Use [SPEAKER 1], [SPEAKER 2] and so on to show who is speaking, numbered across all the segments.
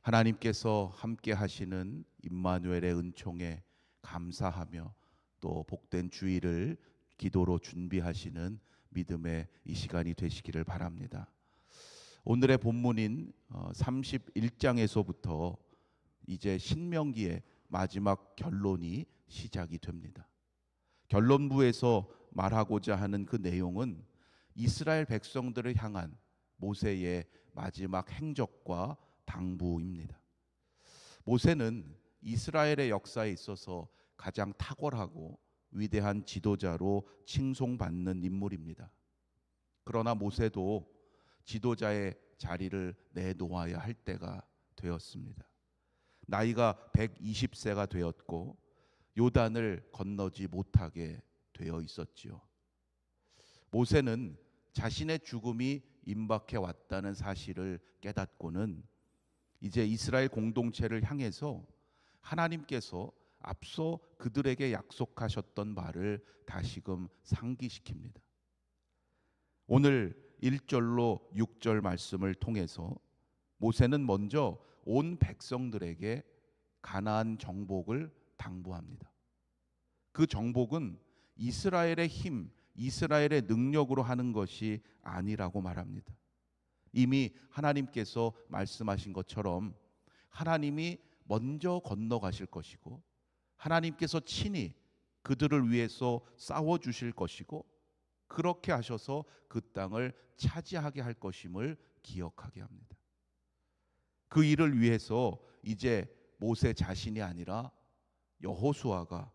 [SPEAKER 1] 하나님께서 함께 하시는 임마누엘의 은총에 감사하며 또 복된 주일을 기도로 준비하시는 믿음의 이 시간이 되시기를 바랍니다. 오늘의 본문인 31장에서부터 이제 신명기의 마지막 결론이 시작이 됩니다. 결론부에서 말하고자 하는 그 내용은 이스라엘 백성들을 향한 모세의 마지막 행적과 당부입니다. 모세는 이스라엘의 역사에 있어서 가장 탁월하고 위대한 지도자로 칭송받는 인물입니다. 그러나 모세도 지도자의 자리를 내놓아야 할 때가 되었습니다. 나이가 120세가 되었고 요단을 건너지 못하게 되어 있었지요. 모세는 자신의 죽음이 임박해 왔다는 사실을 깨닫고는 이제 이스라엘 공동체를 향해서 하나님께서 앞서 그들에게 약속하셨던 말을 다시금 상기시킵니다. 오늘 1절로 6절 말씀을 통해서 모세는 먼저 온 백성들에게 가나안 정복을 당부합니다. 그 정복은 이스라엘의 힘, 이스라엘의 능력으로 하는 것이 아니라고 말합니다. 이미 하나님께서 말씀하신 것처럼 하나님이 먼저 건너가실 것이고 하나님께서 친히 그들을 위해서 싸워주실 것이고 그렇게 하셔서 그 땅을 차지하게 할 것임을 기억하게 합니다. 그 일을 위해서 이제 모세 자신이 아니라 여호수아가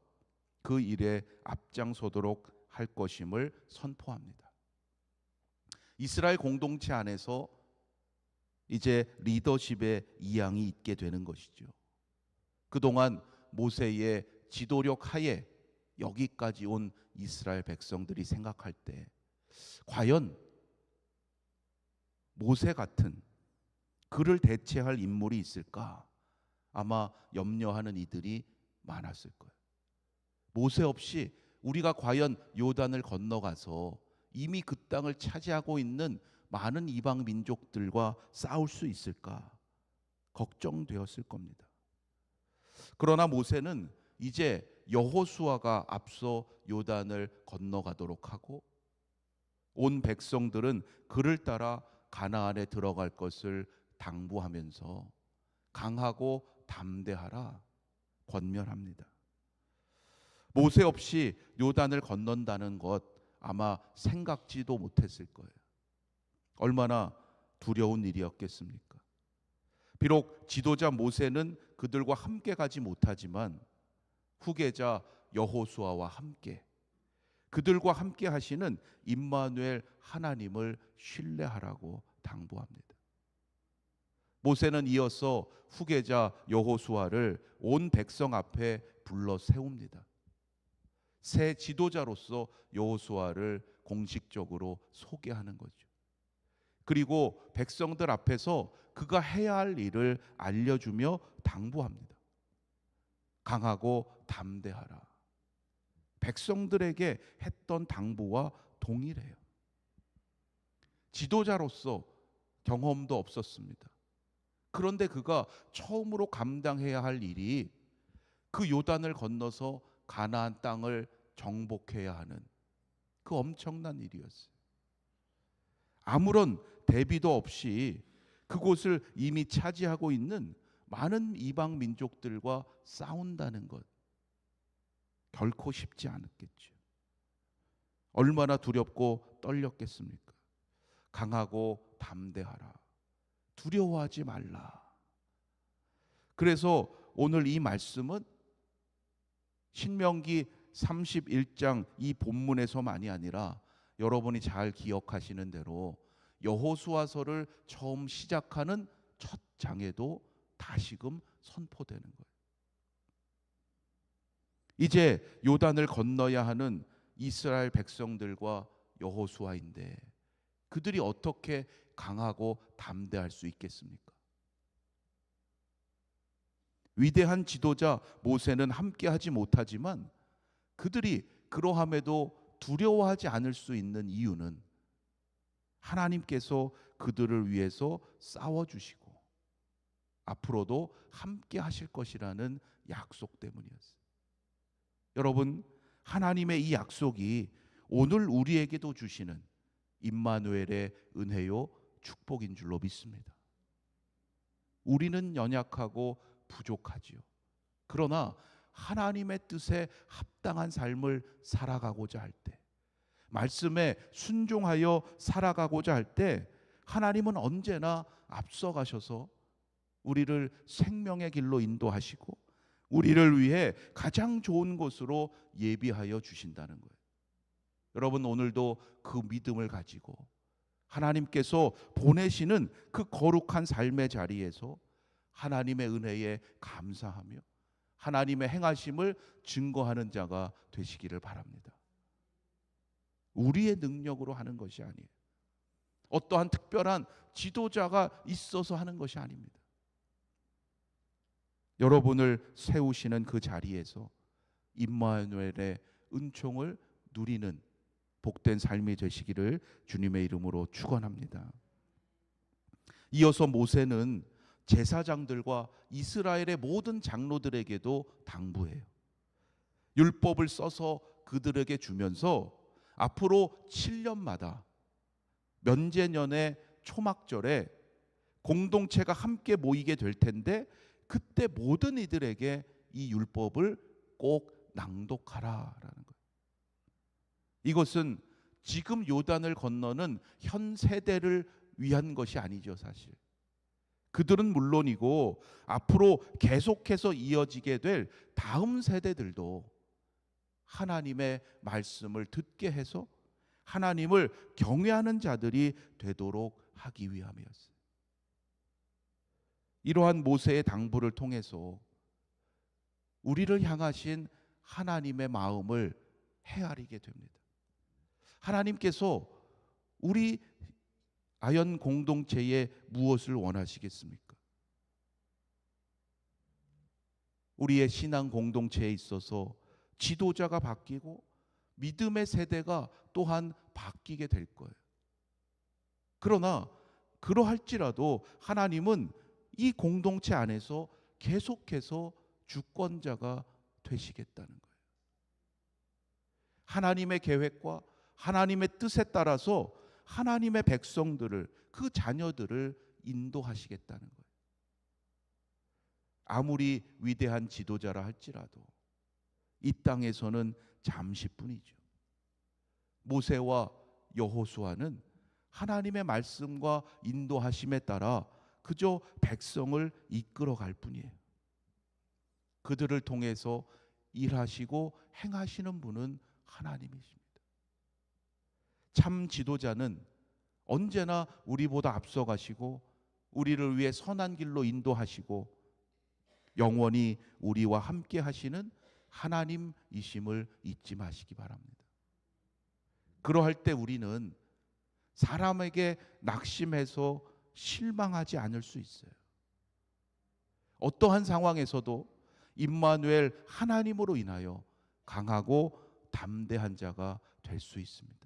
[SPEAKER 1] 그 일에 앞장서도록 할 것임을 선포합니다. 이스라엘 공동체 안에서 이제 리더십의 이양이 있게 되는 것이죠. 그동안 모세의 지도력 하에 여기까지 온 이스라엘 백성들이 생각할 때 과연 모세 같은 그를 대체할 인물이 있을까? 아마 염려하는 이들이 많았을 거예요. 모세 없이 우리가 과연 요단을 건너가서 이미 그 땅을 차지하고 있는 많은 이방 민족들과 싸울 수 있을까? 걱정되었을 겁니다. 그러나 모세는 이제 여호수아가 앞서 요단을 건너가도록 하고 온 백성들은 그를 따라 가나안에 들어갈 것을 당부하면서 강하고 담대하라 권면합니다. 모세 없이 요단을 건넌다는 것 아마 생각지도 못했을 거예요. 얼마나 두려운 일이었겠습니까? 비록 지도자 모세는 그들과 함께 가지 못하지만 후계자 여호수아와 함께 그들과 함께 하시는 임마누엘 하나님을 신뢰하라고 당부합니다. 모세는 이어서 후계자 여호수아를 온 백성 앞에 불러 세웁니다. 새 지도자로서 여호수아를 공식적으로 소개하는 거죠. 그리고 백성들 앞에서 그가 해야 할 일을 알려주며 당부합니다. 강하고 담대하라. 백성들에게 했던 당부와 동일해요. 지도자로서 경험도 없었습니다. 그런데 그가 처음으로 감당해야 할 일이 그 요단을 건너서 가나안 땅을 정복해야 하는 그 엄청난 일이었어요. 아무런 대비도 없이 그곳을 이미 차지하고 있는 많은 이방 민족들과 싸운다는 것 결코 쉽지 않았겠죠. 얼마나 두렵고 떨렸겠습니까? 강하고 담대하라. 두려워하지 말라. 그래서 오늘 이 말씀은 신명기 31장 이 본문에서만이 아니라 여러분이 잘 기억하시는 대로 여호수아서를 처음 시작하는 첫 장에도 다시금 선포되는 거예요. 이제 요단을 건너야 하는 이스라엘 백성들과 여호수아인데 그들이 어떻게 강하고 담대할 수 있겠습니까? 위대한 지도자 모세는 함께하지 못하지만 그들이 그러함에도 두려워하지 않을 수 있는 이유는 하나님께서 그들을 위해서 싸워주시고 앞으로도 함께 하실 것이라는 약속 때문이었어요. 여러분, 하나님의 이 약속이 오늘 우리에게도 주시는 임마누엘의 은혜요 축복인 줄로 믿습니다. 우리는 연약하고 부족하지요. 그러나 하나님의 뜻에 합당한 삶을 살아가고자 할 때, 말씀에 순종하여 살아가고자 할 때 하나님은 언제나 앞서가셔서 우리를 생명의 길로 인도하시고 우리를 위해 가장 좋은 곳으로 예비하여 주신다는 거예요. 여러분, 오늘도 그 믿음을 가지고 하나님께서 보내시는 그 거룩한 삶의 자리에서 하나님의 은혜에 감사하며 하나님의 행하심을 증거하는 자가 되시기를 바랍니다. 우리의 능력으로 하는 것이 아니에요. 어떠한 특별한 지도자가 있어서 하는 것이 아닙니다. 여러분을 세우시는 그 자리에서 임마누엘의 은총을 누리는 복된 삶이 되시기를 주님의 이름으로 축원합니다. 이어서 모세는 제사장들과 이스라엘의 모든 장로들에게도 당부해요. 율법을 써서 그들에게 주면서 앞으로 7년마다 면제년의 초막절에 공동체가 함께 모이게 될 텐데 그때 모든 이들에게 이 율법을 꼭 낭독하라라는 거예요. 이것은 지금 요단을 건너는 현 세대를 위한 것이 아니죠, 사실. 그들은 물론이고 앞으로 계속해서 이어지게 될 다음 세대들도 하나님의 말씀을 듣게 해서 하나님을 경외하는 자들이 되도록 하기 위함이었어요. 이러한 모세의 당부를 통해서 우리를 향하신 하나님의 마음을 헤아리게 됩니다. 하나님께서 우리 아연 공동체에 무엇을 원하시겠습니까? 우리의 신앙 공동체에 있어서 지도자가 바뀌고 믿음의 세대가 또한 바뀌게 될 거예요. 그러나 그러할지라도 하나님은 이 공동체 안에서 계속해서 주권자가 되시겠다는 거예요. 하나님의 계획과 하나님의 뜻에 따라서 하나님의 백성들을, 그 자녀들을 인도하시겠다는 거예요. 아무리 위대한 지도자라 할지라도 이 땅에서는 잠시뿐이죠. 모세와 여호수아는 하나님의 말씀과 인도하심에 따라 그저 백성을 이끌어갈 뿐이에요. 그들을 통해서 일하시고 행하시는 분은 하나님이십니다. 참 지도자는 언제나 우리보다 앞서가시고 우리를 위해 선한 길로 인도하시고 영원히 우리와 함께 하시는 하나님이심을 잊지 마시기 바랍니다. 그러할 때 우리는 사람에게 낙심해서 실망하지 않을 수 있어요. 어떠한 상황에서도 임마누엘 하나님으로 인하여 강하고 담대한 자가 될 수 있습니다.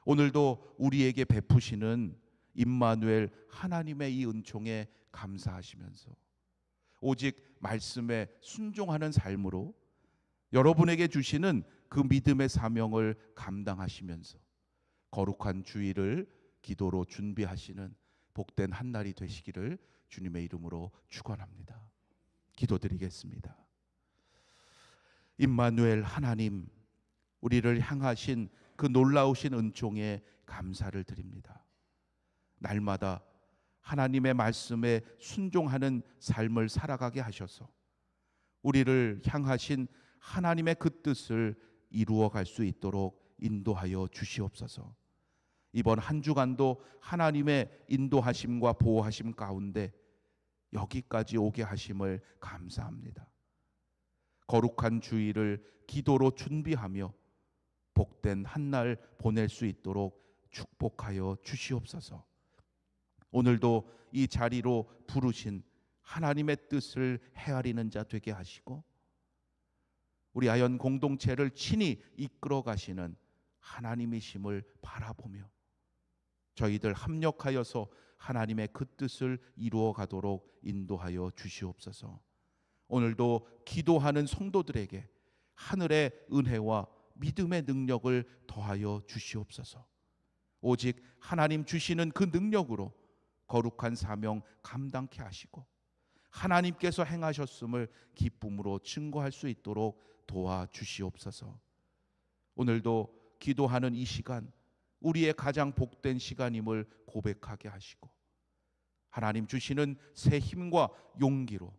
[SPEAKER 1] 오늘도 우리에게 베푸시는 임마누엘 하나님의 이 은총에 감사하시면서 오직 말씀에 순종하는 삶으로 여러분에게 주시는 그 믿음의 사명을 감당하시면서 거룩한 주일을 기도로 준비하시는 복된 한 날이 되시기를 주님의 이름으로 축원합니다. 기도드리겠습니다. 임마누엘 하나님, 우리를 향하신 그 놀라우신 은총에 감사를 드립니다. 날마다 하나님의 말씀에 순종하는 삶을 살아가게 하셔서 우리를 향하신 하나님의 그 뜻을 이루어 갈 수 있도록 인도하여 주시옵소서. 이번 한 주간도 하나님의 인도하심과 보호하심 가운데 여기까지 오게 하심을 감사합니다. 거룩한 주일을 기도로 준비하며 복된 한 날 보낼 수 있도록 축복하여 주시옵소서. 오늘도 이 자리로 부르신 하나님의 뜻을 헤아리는 자 되게 하시고 우리 아연 공동체를 친히 이끌어 가시는 하나님이심을 바라보며 저희들 합력하여서 하나님의 그 뜻을 이루어 가도록 인도하여 주시옵소서. 오늘도 기도하는 성도들에게 하늘의 은혜와 믿음의 능력을 더하여 주시옵소서. 오직 하나님 주시는 그 능력으로 거룩한 사명 감당케 하시고 하나님께서 행하셨음을 기쁨으로 증거할 수 있도록 도와주시옵소서. 오늘도 기도하는 이 시간 우리의 가장 복된 시간임을 고백하게 하시고 하나님 주시는 새 힘과 용기로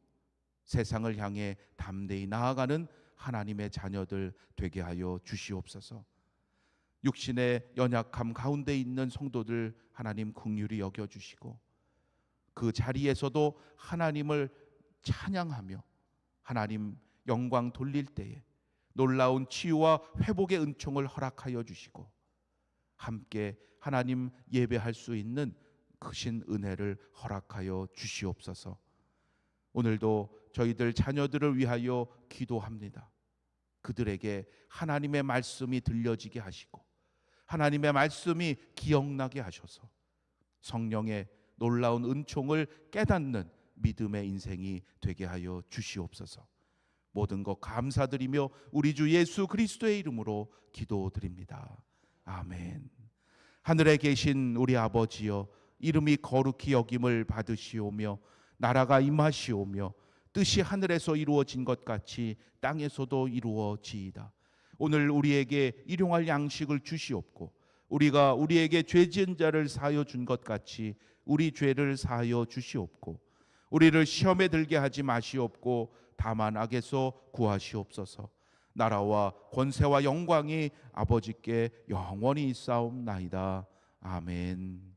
[SPEAKER 1] 세상을 향해 담대히 나아가는 하나님의 자녀들 되게 하여 주시옵소서. 육신의 연약함 가운데 있는 성도들 하나님 긍휼히 여겨주시고 그 자리에서도 하나님을 찬양하며 하나님 영광 돌릴 때에 놀라운 치유와 회복의 은총을 허락하여 주시고 함께 하나님 예배할 수 있는 크신 은혜를 허락하여 주시옵소서. 오늘도 저희들 자녀들을 위하여 기도합니다. 그들에게 하나님의 말씀이 들려지게 하시고 하나님의 말씀이 기억나게 하셔서 성령의 놀라운 은총을 깨닫는 믿음의 인생이 되게 하여 주시옵소서. 모든 것 감사드리며 우리 주 예수 그리스도의 이름으로 기도드립니다. 아멘. 하늘에 계신 우리 아버지여, 이름이 거룩히 여김을 받으시오며 나라가 임하시오며 뜻이 하늘에서 이루어진 것 같이 땅에서도 이루어지이다. 오늘 우리에게 일용할 양식을 주시옵고 우리가 우리에게 죄 지은 자를 사하여 준 것 같이 우리 죄를 사하여 주시옵고 우리를 시험에 들게 하지 마시옵고 다만 악에서 구하시옵소서. 나라와 권세와 영광이 아버지께 영원히 있사옵나이다. 아멘.